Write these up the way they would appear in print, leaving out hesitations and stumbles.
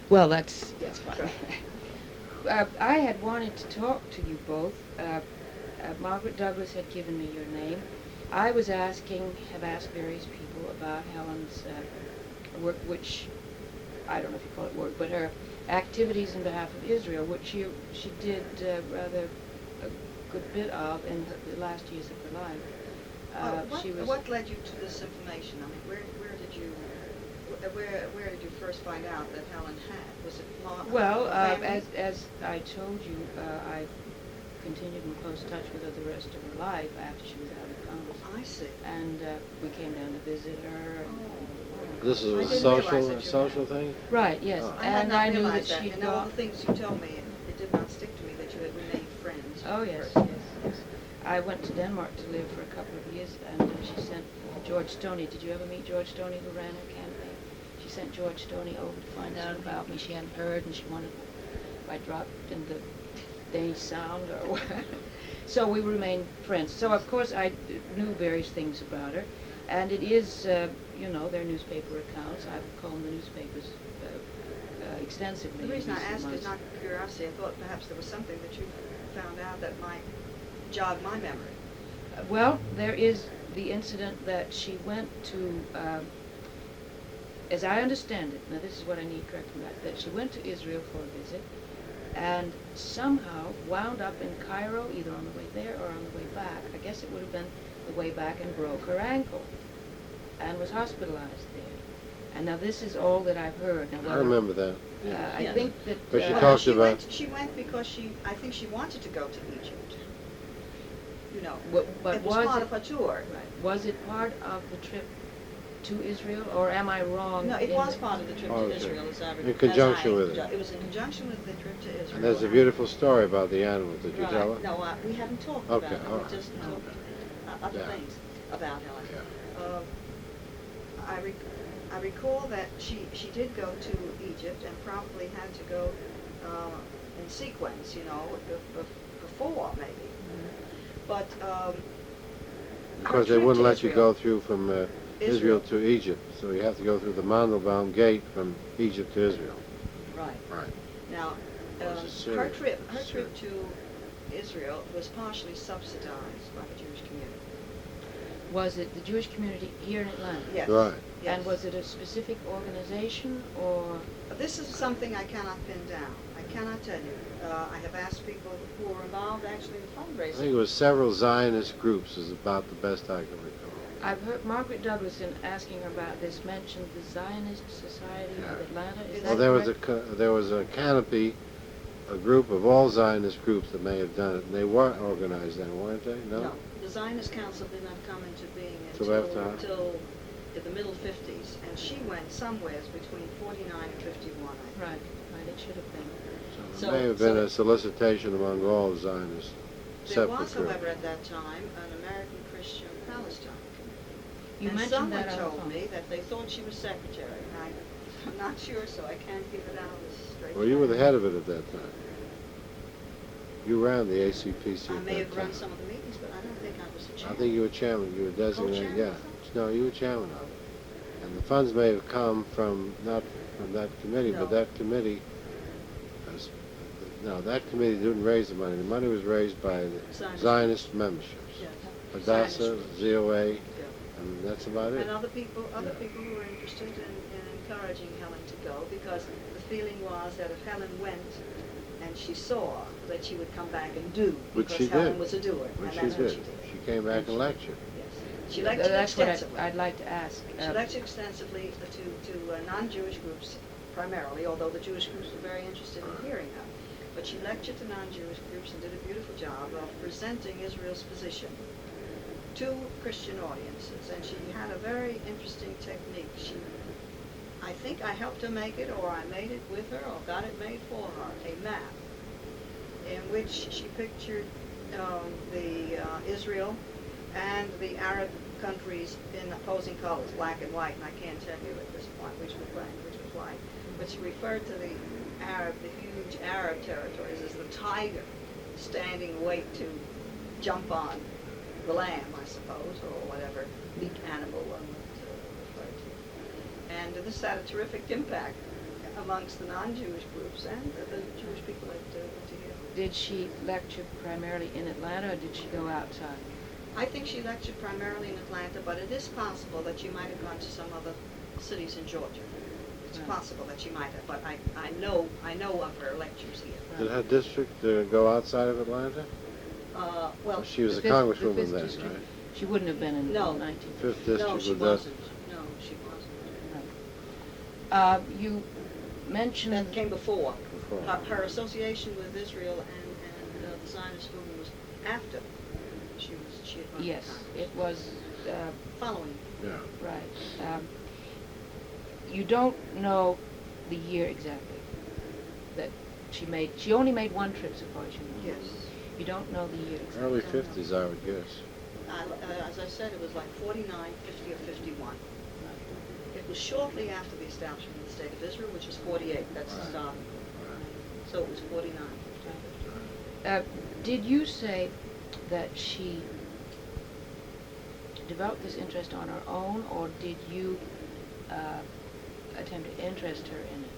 Well, that's fine. Sure. I had wanted to talk to you both. Margaret Douglas had given me your name. I have asked various people about Helen's work, which I don't know if you call it work, but her activities in behalf of Israel, which she did rather a good bit of in the last years of her life. What led you to this information? I mean, where did you first find out that Helen had? Was it Well, family? as I told you, I continued in close touch with her the rest of her life after she was out of Congress. I see. And we came down to visit her. This is I a didn't social realize that you social thing? Right, yes. Oh. I had And not I knew that realized that. she'd And all gone. the things you told me, it did not stick to me that you had remained friends. Oh, with yes, her. yes, yes. I went to Denmark to live for a couple of years, and she sent George Stoney. Did you ever meet George Stoney, who ran her campaign? She sent George Stoney over to find out about me. She hadn't heard, and she wanted if I dropped in the Danish Sound or what. So we remained friends. So, of course, I knew various things about her. And it is, you know, their newspaper accounts. I've combed the newspapers extensively. The reason in I recent asked is months. not curiosity. I thought perhaps there was something that you found out that might jog my memory. Well, there is the incident that she went to, as I understand it, now this is what I need correcting about, that she went to Israel for a visit and somehow wound up in Cairo, either on the way there or on the way back. I guess it would have been the way back, and broke her ankle and was hospitalized there. And now this is all that I've heard. Now, I remember that. I Yes. think that... But she Well, talked about- She went because I think she wanted to go to Egypt. You know, but it was part of her tour. Right. Was it part of the trip to Israel, or am I wrong? No, it in was the- part of the trip Oh, to okay. Israel. In conjunction with it. It was in conjunction with the trip to Israel. And there's a beautiful story about the animals. Did you Right. tell her? No, we haven't talked Okay, about it. all We right. just talked other Yeah. things about Helen. Yeah. I recall that she did go to Egypt and probably had to go in sequence, you know, before maybe. But Because they wouldn't let you go through from Israel Israel. to Egypt. So you have to go through the Mandelbaum gate from Egypt to Israel. Right. Right. Now, Was it her Syria? trip to Israel was partially subsidized by the Jewish community. Was it the Jewish community here in Atlanta? Yes. Right. Yes. And was it a specific organization, or... This is something I cannot pin down. I cannot tell you. I have asked people who were involved actually in I fundraising. think it was several Zionist groups is about the best I can recall. I've heard Margaret Douglas, in asking her about this, mentioned the Zionist Society of Atlanta. Is Well, that there was correct? there was a canopy, a group of all Zionist groups that may have done it, and they weren't organized then, weren't they? No? The Zionist Council did not come into being Till after? until the middle 50s, and she went somewheres between 49 and 51, I Right, right, it should have been. So there may have been so- a solicitation among all Zionists. There separate was, groups. however, at that time, an American Christian Palestine committee. You And mentioned someone that on the told phone. me that they thought she was secretary. I'm not sure, so I can't give it out as straight. Well, you were the head of it at that time. You ran the ACPC I at may that have run time. some of the meetings, but I don't think I was the I chairman. think you were chairman. You were designated. Co-chairman, Yeah. was No, you were chairman of it. And the funds may have come from not from that committee, No. but that committee. No, that committee didn't raise the money. The money was raised by the Zionist. Zionist memberships. Yeah. Hadassah, Zionist. ZOA, Yeah. and that's about it. And other people Yeah. who were interested in encouraging Helen to go, because the feeling was that if Helen went and she saw, that she would come back and do, Which because she Helen did. was a doer, Which and she that's what did. she did. She came back and lectured. Yes. She lectured That's what extensively. I'd like to ask. She lectured extensively to non-Jewish groups primarily, although the Jewish groups were very interested in hearing her. But she lectured to non-Jewish groups and did a beautiful job of presenting Israel's position to Christian audiences. And she had a very interesting technique. I think I helped her make it, or I made it with her, or got it made for her, a map in which she pictured Israel and the Arab countries in opposing colors, black and white, and I can't tell you at this point which was black, which was white. But she referred to the huge Arab territories as the tiger standing wait to jump on the lamb, I suppose, or whatever meat animal one would refer to. And this had a terrific impact amongst the non-Jewish groups and the Jewish people that went to Yale. Did she lecture primarily in Atlanta, or did she go outside? I think she lectured primarily in Atlanta, but it is possible that she might have gone to some other cities in Georgia. It's Right. possible that she might have, but I know of her lectures here. Did her district go outside of Atlanta? Well, She was The a fifth- congresswoman the fifth then, district. right? She wouldn't have been in No. 19. Fifth district no, she with wasn't. No, she wasn't. You mentioned That came before. Before. Her association with Israel and the Zionist movement was after she had run yes, for Congress. it was Following. Yeah. right. You don't know the year exactly that she made. She only made one trip, so far as you know. Yes. You don't know the year exactly. Early 50s, I would guess. As I said, it was like 49, 50, or 51. It was shortly after the establishment of the State of Israel, which was 48. That's the Right. starting point. So it was 49. Did you say that she developed this interest on her own, or did you attempt to interest her in it?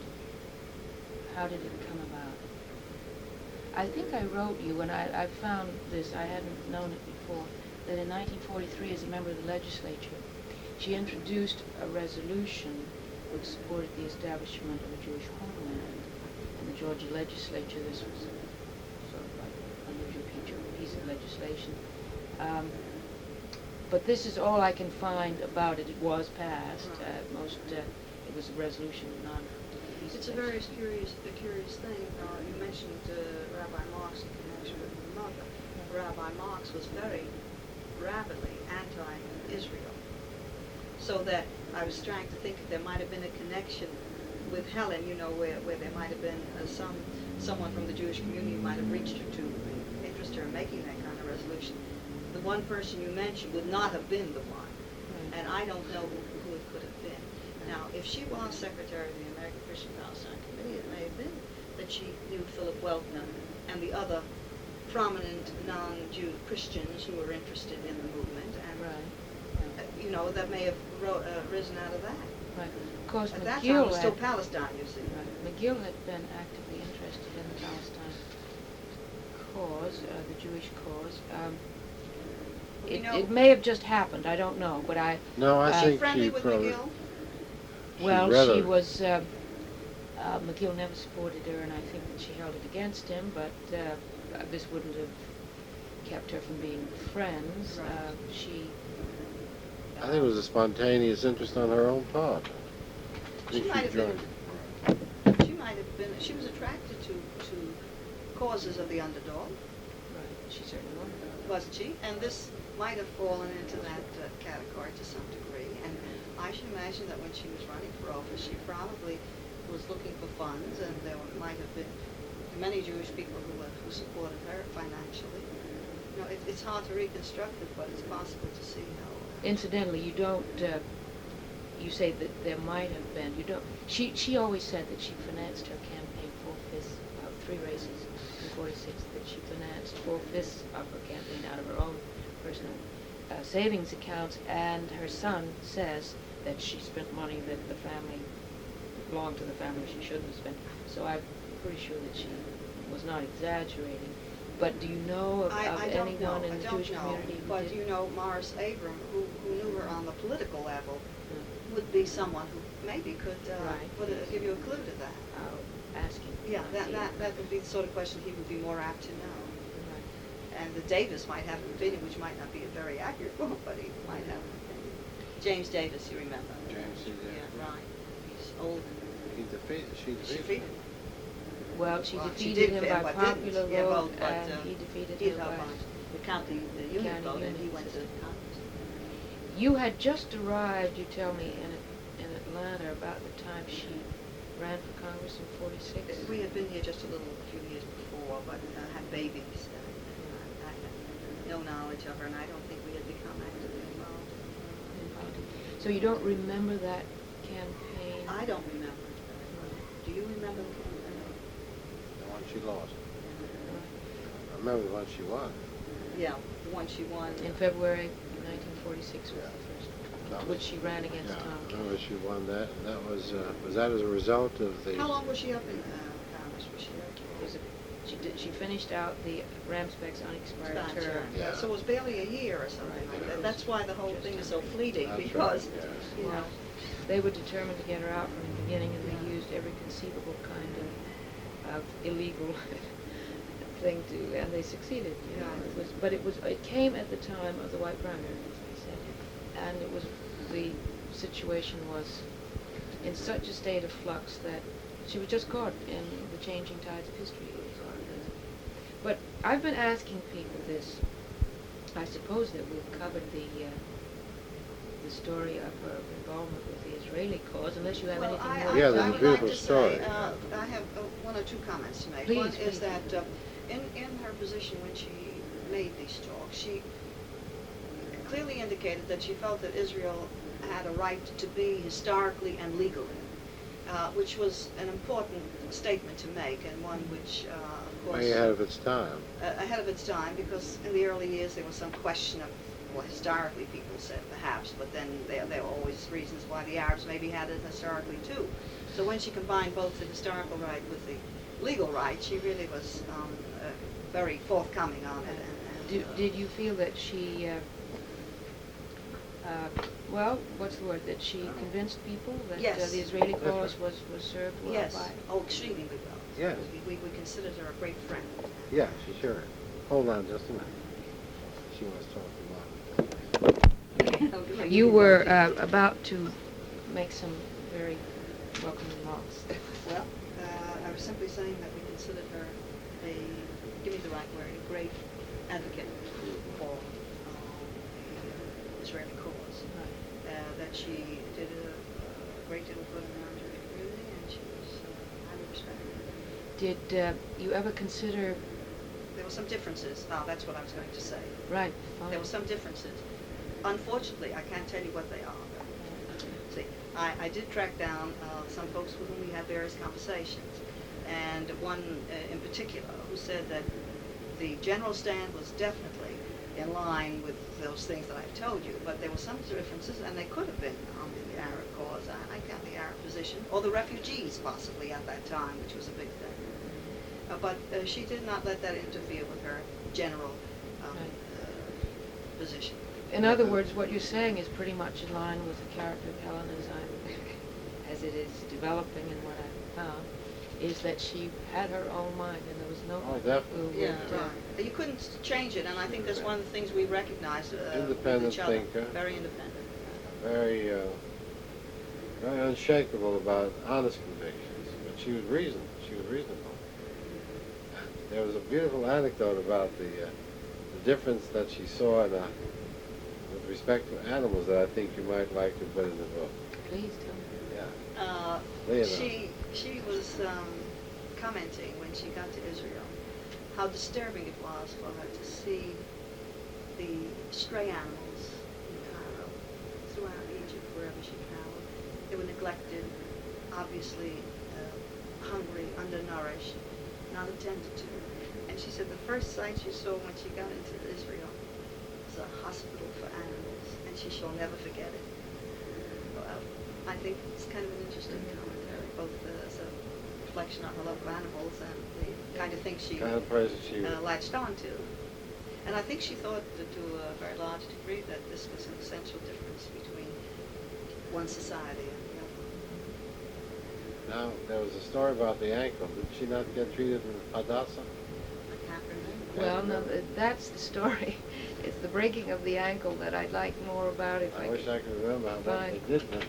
How did it come about? I think I wrote you, and I found this, I hadn't known it before, that in 1943, as a member of the legislature, she introduced a resolution which supported the establishment of a Jewish homeland. In the Georgia legislature, this was sort of like an unusual piece of legislation. But this is all I can find about it. It was passed. Right. It was a resolution, not a piece It's of a very legislation. curious thing. You mentioned Rabbi Marx in connection with your mother. Rabbi Marx was very rapidly anti-Israel. So that I was trying to think if there might have been a connection with Helen, where there might have been someone from the Jewish community who might have reached her to interest her in making that kind of resolution. The one person you mentioned would not have been the one. Right. And I don't know who it could have been. Now, if she was secretary of the American Christian Palestine Committee, it may have been that she knew Philip Weltner and the other prominent non-Jew Christians who were interested in the movement, and Right. that may have risen out of that. Right. Of course, At that time, it was McGill still had, Palestine, you see. McGill had been actively interested in the Palestine cause, the Jewish cause. It may have just happened. I don't know, but No, I think Friendly she with probably... McGill? Well, rather- she was, McGill never supported her, and I think that she held it against him, but this wouldn't have kept her from being friends. Right. I think it was a spontaneous interest on her own part. I She think might have joined. been, she was attracted to causes of the underdog, Right, she certainly wanted her. wasn't she? And this might have fallen into that category to some degree. And I should imagine that when she was running for office, she probably was looking for funds, and there might have been many Jewish people who supported her financially. It's hard to reconstruct it, but it's possible to see how. Incidentally, you don't, you say that there might have been, you don't, she always said that she financed her campaign 4/5 of 3 races in 46, that she financed 4/5 of her campaign out of her own personal savings accounts, and her son says that she spent money that the family, belonged to the family, she shouldn't have spent. So I'm pretty sure that she was not exaggerating. But do you know of anyone in the Jewish community who But did? Morris Abram, who knew her on the political level, would be someone who maybe could Right. give you a clue to that. I'll ask him. Yeah, that would be the sort of question he would be more apt to know. Right. And the Davis might have an opinion, which might not be a very accurate one, but he might have an opinion. James Davis, you remember? James C. Davis. Yeah, right. He's old. She defeated Defeated. him. Well, she Well, she defeated did him fail, by but didn't. popular Yeah, vote, but, and he defeated He him held by... on the county, the unit County vote, and unit, he went to so- Congress. You had just arrived, you tell me, in Atlanta about the time she ran for Congress in 46? We had been here just a few years before, but had babies. I had no knowledge of her, and I don't think we had become actively involved. So you don't remember that campaign? I don't remember. Do you remember the campaign? The one she lost. I remember the one she won. Yeah, the one she won. In February 1946 was the first one. which she ran against Yeah, Tom I Kennedy. remember she won that. And that was that as a result of the... How long was she up in Congress? Was she there? It was she finished out the Ramspeck's unexpired Expired term. Yeah. So it was barely a year or something Right. like that. That's why the whole thing is so fleeting, That's because, right, yes. you know, They were determined to get her out from the beginning, and they used every conceivable kind of illegal thing to, and they succeeded. You know, Right. it came at the time of the white primary, as I said, and the situation was in such a state of flux that she was just caught in the changing tides of history. But I've been asking people this. I suppose that we've covered the story of her involvement with the Israeli cause, unless you have well, anything I, more. I, Yeah, I there's a would beautiful like to story. say, I have one or two comments to make. Please, One please. is that in her position when she made these talks, she clearly indicated that she felt that Israel had a right to be historically and legally, which was an important statement to make, and one which, of course, Way ahead of its time. ahead of its time, because in the early years there was some question of, well, historically people said perhaps, but then there were always reasons why the Arabs maybe had it historically too. So when she combined both the historical right with the legal right, she really was very forthcoming on it. Did you feel that she, well, what's the word, that she convinced people that Yes. the Israeli cause was served well Yes, by? oh, extremely well. Yes. We considered her a great friend. Yeah, she sure is. Hold on just a minute. She wants to talk about You were about to make some very welcome remarks. Well, I was simply saying that we considered her give me the right word, a great advocate for the Israeli cause. That she did a great deal of good in the Jewish community, and she was highly respected. Did you ever consider... There were some differences. That's what I was going to say. Right, fine. There were some differences. Unfortunately, I can't tell you what they are. See, I did track down some folks with whom we had various conversations, and one in particular who said that the general stand was definitely in line with those things that I've told you, but there were some differences, and they could have been on the Arab cause. I count the Arab position, or the refugees possibly at that time, which was a big thing. But she did not let that interfere with her general position. In other words, what you're saying is pretty much in line with the character of Helen as it is developing, and what I found is that she had her own mind, and there was no Oh, definitely. who Yeah, would, right. You couldn't change it, and I think that's one of the things we recognize Independent with each other. thinker. Very independent. very unshakable about honest convictions, but she was reasonable. There was a beautiful anecdote about the difference that she saw with respect to animals that I think you might like to put in the book. Please tell me. Yeah. Leah, She was commenting when she got to Israel how disturbing it was for her to see the stray animals in Cairo, throughout Egypt, wherever she traveled. They were neglected, obviously hungry, undernourished, not attended to. And she said the first sight she saw when she got into Israel was a hospital for animals, and she shall never forget it. Well, I think it's kind of an interesting commentary, both as a reflection on her love of animals and the kind of things she kind of person she latched on to. And I think she thought to a very large degree that this was an essential difference between one society and the other. Now, there was a story about the ankle. Did she not get treated in Hadassah? I can't remember. Well, no, that's the story. It's the breaking of the ankle that I'd like more about if I wish I could remember how Fine. they did that.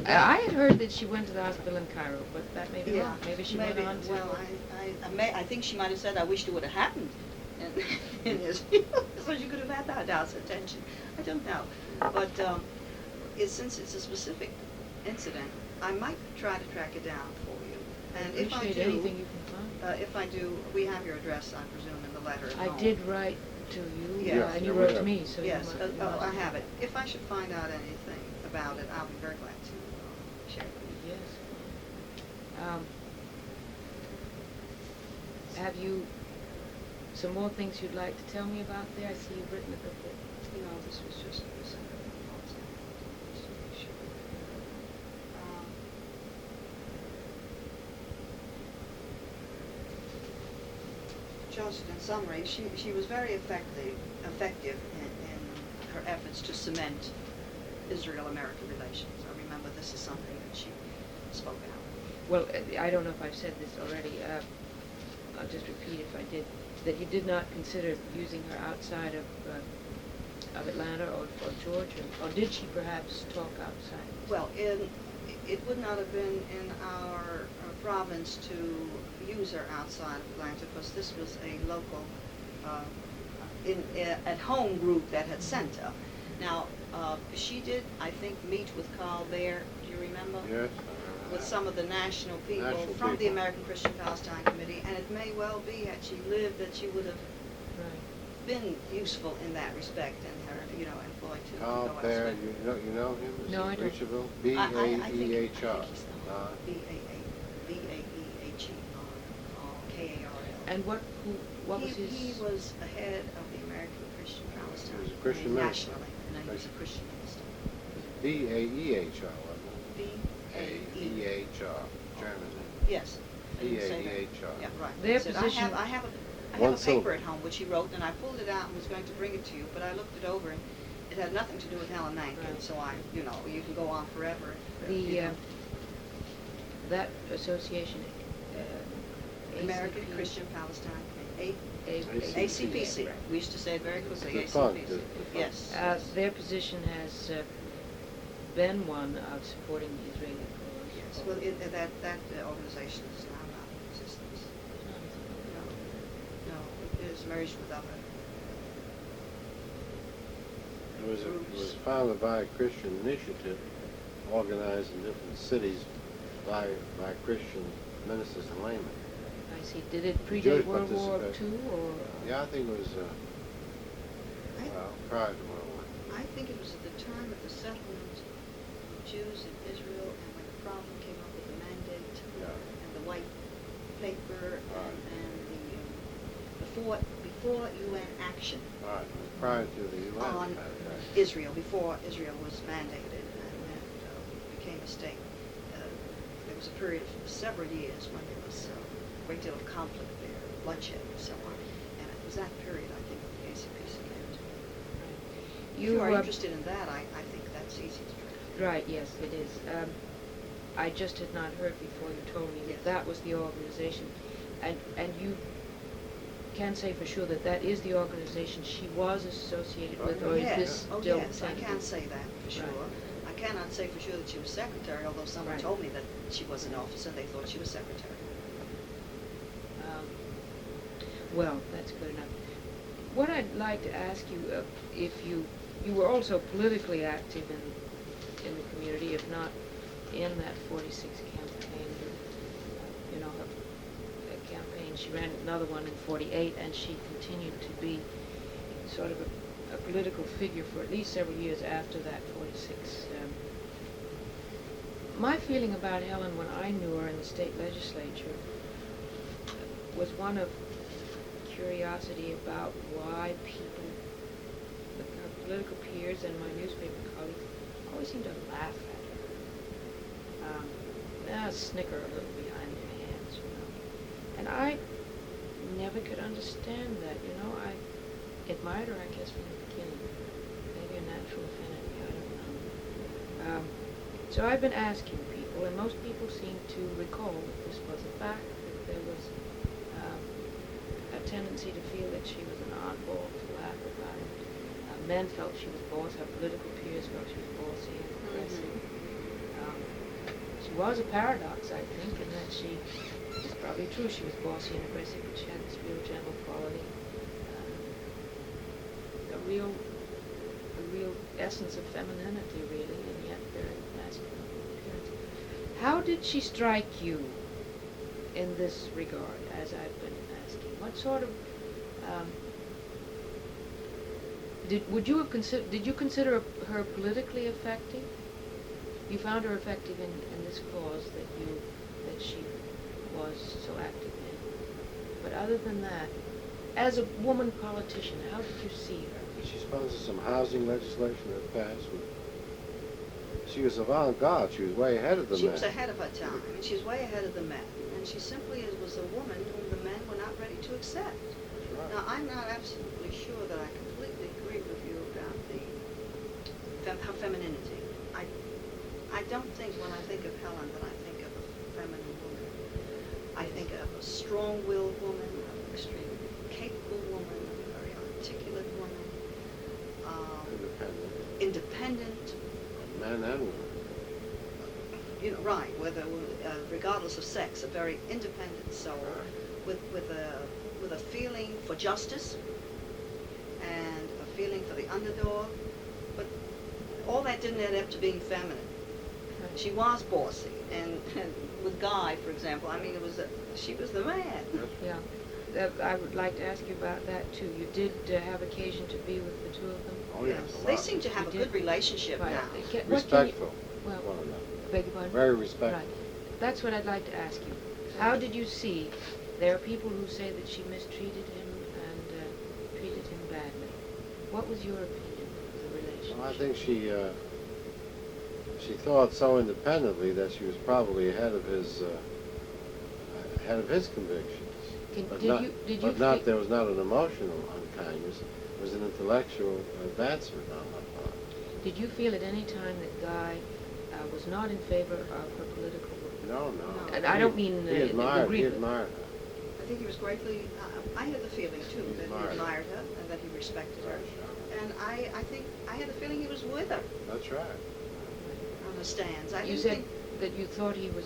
I had heard that she went to the hospital in Cairo, but that may be Yeah, wrong. Maybe she went on to... Well, I think she might have said, I wished it would have happened in Israel, so she could have had that Hadassah attention. I don't know. But since it's a specific incident, I might try to track it down for you. And if I Appreciate do, anything you can find. we have your address, I presume, in the letter at I home. did write to you, Yes. and you Yeah, we wrote to have. me, so Yes, you must... I have it. If I should find out anything about it, I'll be very glad to share it with you. Yes. Have you some more things you'd like to tell me about there? I see you've written a book. No, this was just some thoughts. just in summary, she was very effective in her efforts to cement Israel-American relations. I remember this is something that she spoke out. Well, I don't know if I've said this already. I'll just repeat if I did. That you did not consider using her outside of Atlanta or Georgia, or did she perhaps talk outside? Well, it would not have been in our province to use her outside of Atlanta because this was a local at-home group that had sent her. Now, she did, I think, meet with Carl Baer, do you remember? Yes. With some of the national people from the American Christian Palestine Committee, and it may well be, had she lived, that she would have been useful in that respect, and her, employed to Carl go Baer, elsewhere. you know him? Is No, he I don't. Reachable? I think B-A-E-H-R. he's the B-A-E-H-E-R-K-A-R-L. And what was his? He was the head of the American Christian Palestine. He was a Christian minister. Nationally, and he was a Christian minister. B-A-E-H-R, wasn't B-A-E-H-R. German. Yes. I didn't say that. B-A-E-H-R. Yeah, right. Their That's it. position- I have a One paper syllable. at home which he wrote, and I pulled it out and was going to bring it to you, but I looked it over, and it had nothing to do with Helen Mankin, Right. so you can go on forever. That association, American ACP, Christian Palestine, ACPC. ACPC. We used to say it very quickly, The fund, ACPC. the fund. Yes. their position has been one of supporting the Israeli cause. Yes, well, that organization is now not in existence. No, it is merged with other. It was founded by a Christian initiative, organized in different cities by Christian ministers and laymen. I see. Did it predate Jewish World War participation. II or? Yeah, I think it was prior to World War. I think it was at the time of the settlement of Jews in Israel, and when the problem came up with the mandate and the white paper and the before UN action All right, it was prior to the UN. on Israel, before Israel was mandated and became a state. There was a period of several years when there was a great deal of conflict there, bloodshed and so on, and it was that period, I think, that the ACPC came to. If you are interested in that, I think that's easy to do. Right, yes, it is. I just had not heard before you told me that Yes. that was the organization. And you can say for sure that that is the organization she was associated with, or is this Oh, still yes, I tentative? can say that for sure. Right. I cannot say for sure that she was secretary, although someone Right. told me that she was an officer, they thought she was secretary. Well, that's good enough. What I'd like to ask you, if you were also politically active in the community, if not in that 46 campaign, her campaign, she ran another one in 48, and she continued to be sort of a political figure for at least several years after that 46. My feeling about Helen when I knew her in the state legislature was one of curiosity about why people, her political peers and my newspaper colleagues, always seemed to laugh at her, snicker a little behind their hands, And I never could understand that, I admired her, I guess, from the beginning. Maybe a natural affinity, I don't know. So I've been asking people, and most people seem to recall that this was a fact, that there was a tendency to feel that she was an oddball, to laugh about it. Men felt she was bossy, her political peers felt she was bossy and aggressive. She was a paradox, I think, in that it's probably true she was bossy and aggressive, but she had this real gentle quality, a real essence of femininity, really, and yet very masculine appearance. How did she strike you in this regard, as I've been asking? What sort of did you consider her politically effective? You found her effective in this cause that she was so active in. But other than that, as a woman politician, how did you see her? Did she sponsor some housing legislation that passed with She was avant-garde. She was way ahead of the She men. was ahead of her time, and she was way ahead of the men. And she simply was a woman whom the men were not ready to accept. That's right. Now, I'm not absolutely sure that I completely agree with you about her femininity. I don't think when I think of Helen that I think of a feminine woman. I think of a strong-willed woman, an extremely capable woman, a very articulate woman, Independent. independent. Men and women. You know, right? Regardless of sex, a very independent soul, with a feeling for justice and a feeling for the underdog. But all that didn't add up to being feminine. She was bossy, and with Guy, for example, I mean, she was the man. Yeah. I would like to ask you about that too. You did have occasion to be with the two of them? Oh yes. a They lot. seem to have a You good did. relationship Right. now. What can you- Respectful. Well, One another. beg your pardon? Very respectful. Right. That's what I'd like to ask you. How did you see? There are people who say that she mistreated him and treated him badly. What was your opinion of the relationship? Well, I think she thought so independently that she was probably ahead of his convictions. But not there was not an emotional unkindness. It was an intellectual advancement on her part. Did you feel at any time that Guy was not in favor of her political work? No. And I don't mean he the admired grief. her. I think he was greatly, I had the feeling too that he admired her and that he respected her. And I think, I had the feeling he was with her That's right. on the stands. I You didn't said think, that you thought she was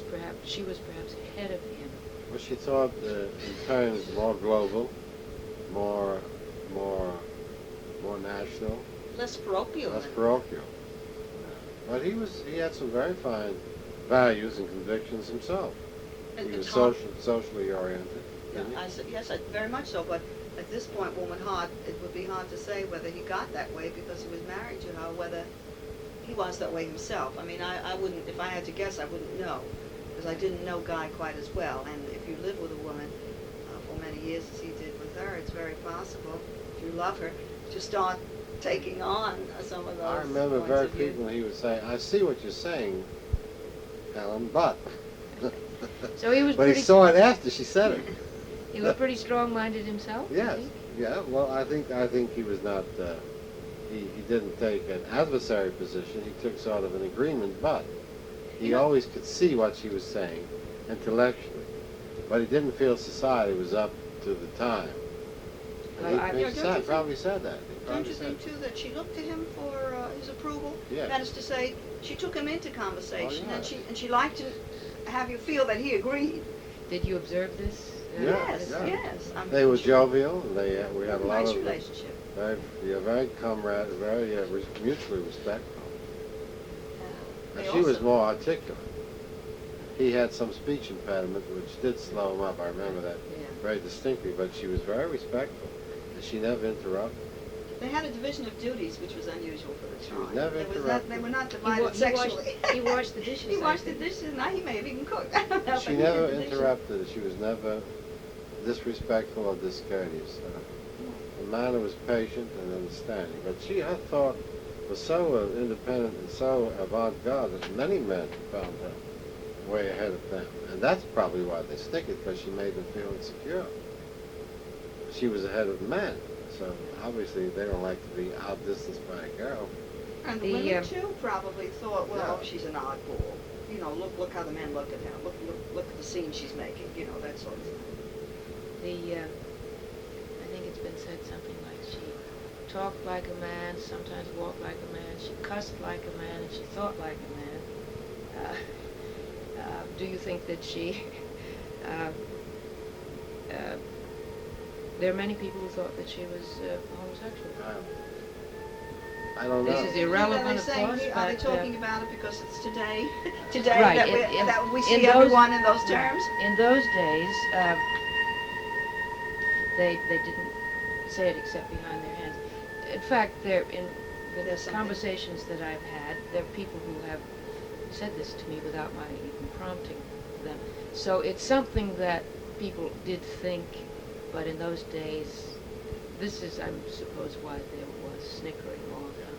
perhaps ahead of him. Well, she thought in terms more global, more national, less parochial. less parochial. But he had some very fine values and convictions himself. And He was Tom- socially oriented. Yeah, didn't he? I said, yes, very much so, but at this point, it would be hard to say whether he got that way because he was married to her, whether he was that way himself. I mean, I wouldn't, if I had to guess, I wouldn't know, because I didn't know Guy quite as well. And if you live with a woman for many years, as he did with her, it's very possible, if you love her, to start taking on some of those I remember points very of view. frequently he would say, "I see what you're saying, Helen, but." So he was But he pretty. saw it after she said it. He was pretty strong-minded himself. was Yes. he? Yeah. Well, I think he was not. He didn't take an adversary position. He took sort of an agreement, but he always could see what she was saying intellectually, but he didn't feel society was up to the time. Well, And I- he Yeah, don't you probably said that. He Don't probably you said think, too, that she looked to him for his approval? Yes. That is to say, she took him into conversation, Oh, yeah. and she liked to have you feel that he agreed. Did you observe this? Yes, yeah. yes. I mean, They were she- jovial. We had a lot nice of relationship. very comrade, very mutually respectful. They And she was also- more articulate. He had some speech impediment, which did slow him up. I remember that Yeah. very distinctly. But she was very respectful, and she never interrupted. They had a division of duties, which was unusual for the She time. was never interrupted. They were not He divided sexually. washed the dishes. He I washed the think. dishes, and he may have even cooked. She never interrupted. She was never disrespectful or discourteous. Her manner was patient and understanding. But her thought was so independent and so avant-garde that many men found her way ahead of them. And that's probably why they stick it, because she made them feel insecure. She was ahead of men, so obviously they don't like to be outdistanced by a girl. And The, the women, too, probably thought, well, Yeah. she's an oddball. You know, look how the men look at her. Look at the scene she's making, you know, that sort of thing. I think it's been said something like she talked like a man, sometimes walked like a man, she cussed like a man, and she thought like a man. Do you think that she... there are many people who thought that she was homosexual. I don't know. This is irrelevant, Are they of saying, course, are they but, talking about it because it's today? Today Right, that we in see those- everyone in those terms? In those days, they didn't say it except behind their hands. In fact, in the There's something- conversations that I've had, there are people who have said this to me without my even prompting them. So it's something that people did think, but in those days, this is, I suppose, why there was snickering often,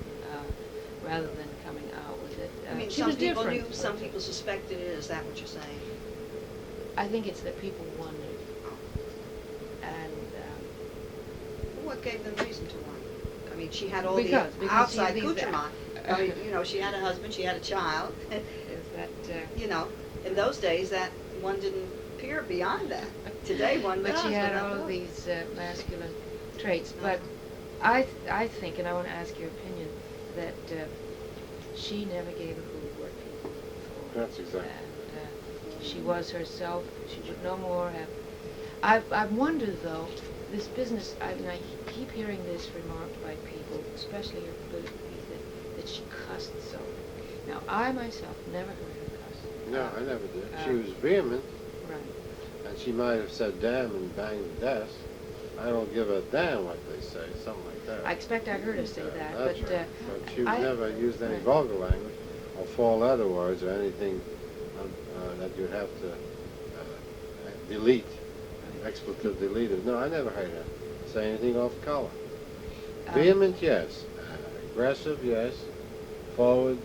rather than coming out with it. I mean, she some was people different. knew, some people suspected it. Is that what you're saying? I think it's that people wondered. And What gave them reason to wonder? I mean, she had all Because the she outside had these- accoutrement. I mean, you know, she had a husband, she had a child. is that You know, in those days, that one didn't peer beyond that. Today, one but does. she had without all of knowing. these masculine traits. Uh-huh. But I think, and I want to ask your opinion, that she never gave a hoot what people thought. That's exactly. And she was herself. She would no more have. I've wondered though, this business. I mean, I keep hearing this remarked by people, especially her political people, that she cussed so. Now, I myself never heard her cuss. No, I never did. She was vehement, Right. and she might have said damn and banged the desk. I don't give a damn what they say, something like that. I expect I heard her say that, That's but right. But she never used any right. vulgar language or four-letter words or anything that you'd have to delete, expletive deleted. No, I never heard her say anything off color. Vehement, yes. Aggressive, yes. Forward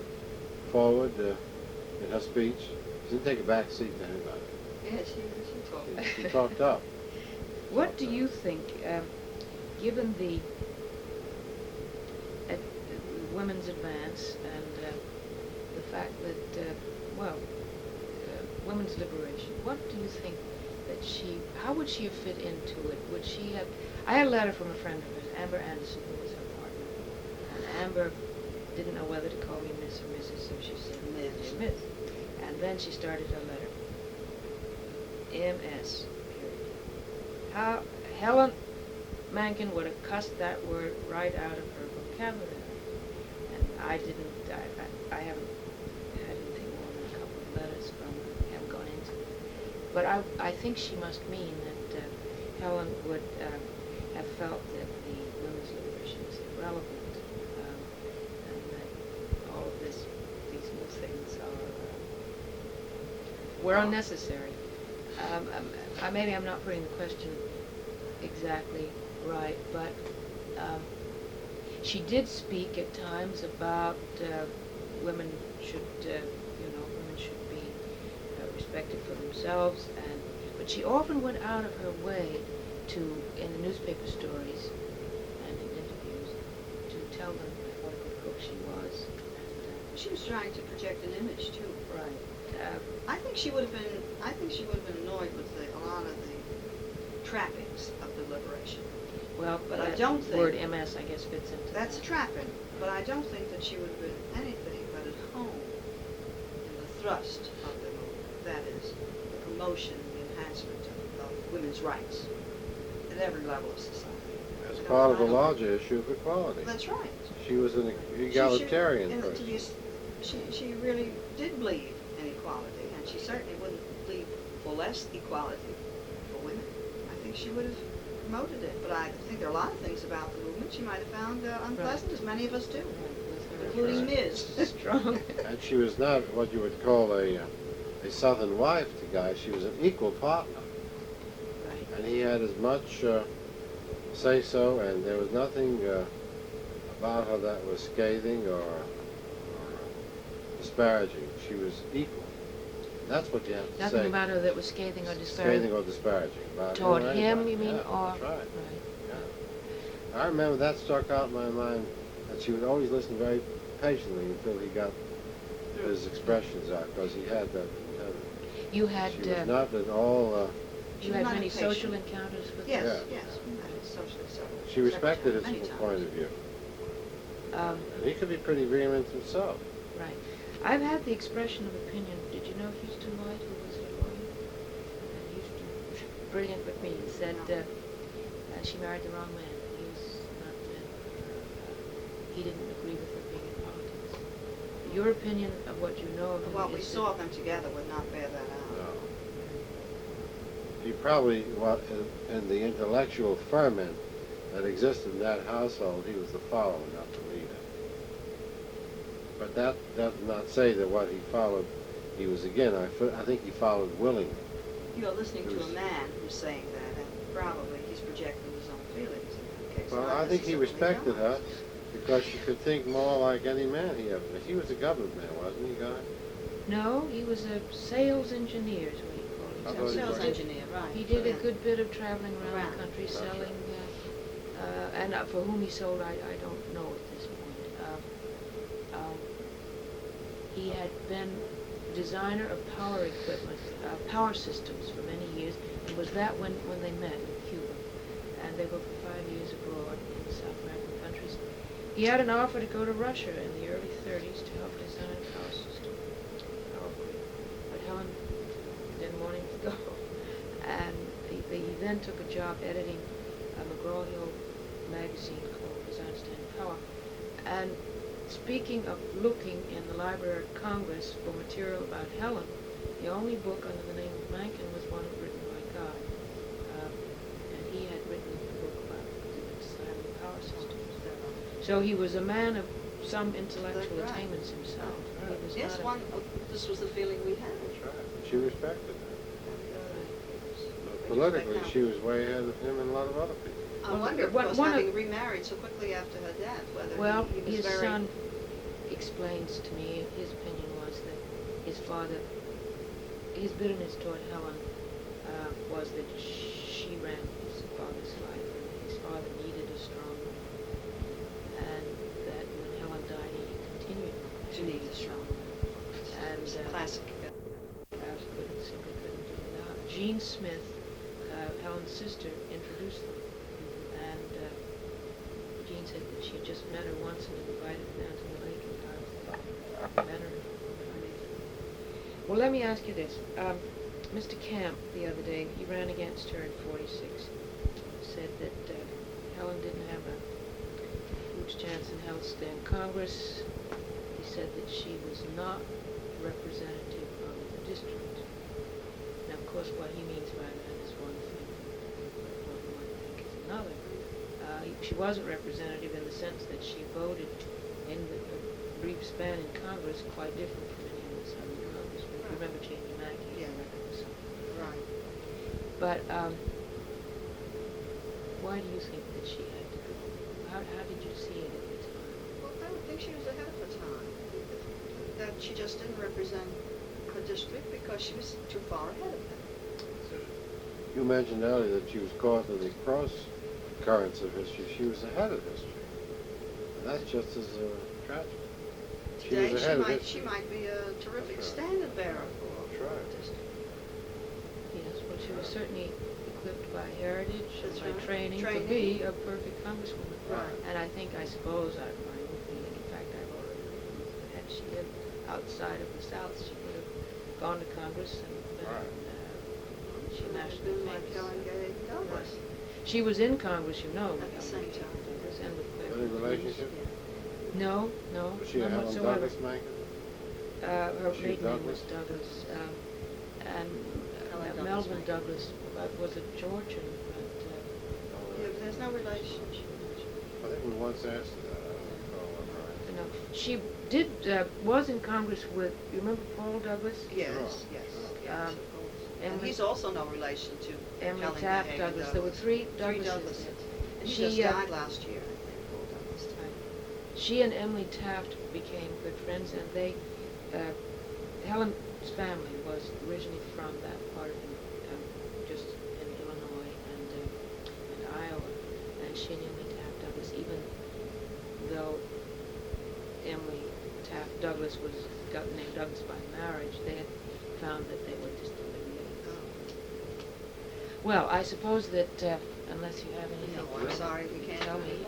in her speech. She didn't take a back seat to anybody. Yeah, she talked. She talked up. What do you think, given the women's advance and the fact that, women's liberation, what do you think that how would she have fit into it? Would she have, I had a letter from a friend of hers, Amber Anderson, who was her partner, and Amber didn't know whether to call me Miss or Mrs., so she said Miss. Miss. And then she started her letter, MS, period. How Helen Mankin would have cussed that word right out of her vocabulary. And I didn't, I haven't had anything more than a couple of letters from her, haven't gone into it. But I think she must mean that Helen would have felt that the women's liberation is irrelevant, and that all of these new things were unnecessary. Maybe I'm not putting the question exactly right, but she did speak at times about women should, women should be respected for themselves, but she often went out of her way to, in the newspaper stories and in interviews, to tell them what a good cook she was. She was trying to project an image too. Right. I think she would have been annoyed with a lot of the trappings of the liberation. Well, But I that don't think- word MS, I guess, fits into That's a that. trapping, but I don't think that she would have been anything but at home in the thrust of the movement. That is, the promotion, the enhancement of women's rights at every level of society. As I part of a don't- larger issue of equality. That's right. She was an egalitarian and person. She really did believe in equality, and she certainly wouldn't believe for less equality for women. I think she would have promoted it, but I think there are a lot of things about the movement she might have found unpleasant, as many of us do, including Ms. Strong. And she was not what you would call a Southern wife to Guy. She was an equal partner. Right. And he had as much say-so, and there was nothing about her that was scathing or disparaging. She was equal. That's what you have to say. Nothing about her that was scathing or disparaging. Scathing or disparaging. About Toward or him, anybody. you mean, Yeah, or that's right. right. Yeah. I remember that stuck out in my mind, that she would always listen very patiently until he got his expressions out, because he had that intelligence. You had She was not at all. you had not many impatient. social encounters with Yes, her? Yeah. yes, we met at socially several. She respected his many times. point of view. Um, And he could be pretty vehement himself. right. I've had the expression of opinion. Did you know Houston White, who was a lawyer? Houston, brilliant with me. He said she married the wrong man. He was not. He didn't agree with her being in politics. Your opinion of what you know of him What we is saw them together would not bear that out. No. He probably, in the intellectual ferment that existed in that household, he was the follower, not the leader. But that does not say that what he followed, he was again. I think he followed willingly. You're listening to a Who's- man who's saying that, and probably he's projecting his own feelings in that case. Well, not I think he necessarily respected her. yours. Because she could think more like any man he ever met. He was a government man, wasn't he, Guy? No, he was a sales engineer, is what he called I himself. thought he Sales was. engineer, right. He did a Yeah. good bit of traveling around Around. the country That's selling, right. and for whom he sold, I don't know at this point. He had been designer of power equipment, power systems for many years. It was that when they met in Cuba, and they were for 5 years abroad in South American countries. He had an offer to go to Russia in the early 30s to help design a power system, power grid, but Helen didn't want him to go. And he then took a job editing a McGraw-Hill magazine called Design Standard Power. And speaking of looking in the Library of Congress for material about Helen, the only book under the name of Mencken was one written by Guy. And he had written a book about designing power systems. So he was a man of some intellectual Right. attainments himself. He was Yes, not a- this was the feeling we had. That's right. She respected him. And, Politically, she was way ahead of him and a lot of other people. I Well, wonder, of one- course, one of- having remarried so quickly after her death, whether Well, he was his very... son explains to me, his opinion was that his father, his bitterness toward Helen was that she ran his father's life, and his father needed a strong woman, and that when Helen died, he continued To need a strong woman. And classic. simply couldn't do it without. Jean Smith, Helen's sister, introduced them, and Jean said that she had just met her once and invited her down to the lake and met her. Well, let me ask you this. Mr. Camp, the other day, he ran against her in 46, said that Helen didn't have a huge chance in Health Day in Congress. He said that she was not representative of the district. Now, of course, what he means by that is one thing, what you might think is another. She wasn't representative in the sense that she voted in the brief span in Congress quite different from any of the Southern congressmen. You remember Jamie Mackey? Yeah. Right. But why do you think that she had to go? How did you see it at the time? Well, I don't think she was ahead of her time. That she just didn't represent her district because she was too far ahead of them. You mentioned earlier that she was caught in the cross currents of history. She was ahead of history. And that's just as tragic. She Today, was ahead of history. she might be a terrific That's right. standard bearer for That's right. the district. Yes, well, she was certainly equipped by heritage and That's by right. training to Training. be a perfect congresswoman. Right. And I suppose, my own feeling, in fact, I wrote it, had she lived outside of the South, she would have gone to Congress and been, Right. She would have nationally been like famous. Helen Gay Douglas She was in Congress, you know. at with the Helen same time. Douglas and with Claire Any Hughes. relationship? No, Was she a none Helen whatsoever. Douglas Mencken? Her Was she maiden name was Douglas? Douglas, and Helen Douglas Melvin Mencken. Douglas was a Georgian, but Yeah, but there's no relationship. I think we once asked her that. I don't recall that, right? no. She did was in Congress with. You remember Paul Douglas? Yes, Sure. yes, yes, Um, of course. And Emily- he's also no relation to Emily Helen Taft Gay Douglas. There were three Douglases. Douglases. And he She, just died last year, I think, Paul Douglas. She and Emily Taft became good friends, and they, Helen's family was originally from that part of just in Illinois and Iowa, and she and Emily Taft Douglas, even though Emily Taft Douglas got the name Douglas by marriage, they had found that they were distantly related. Well, I suppose that unless you have anything No, I'm sorry, we can't tell do me, it.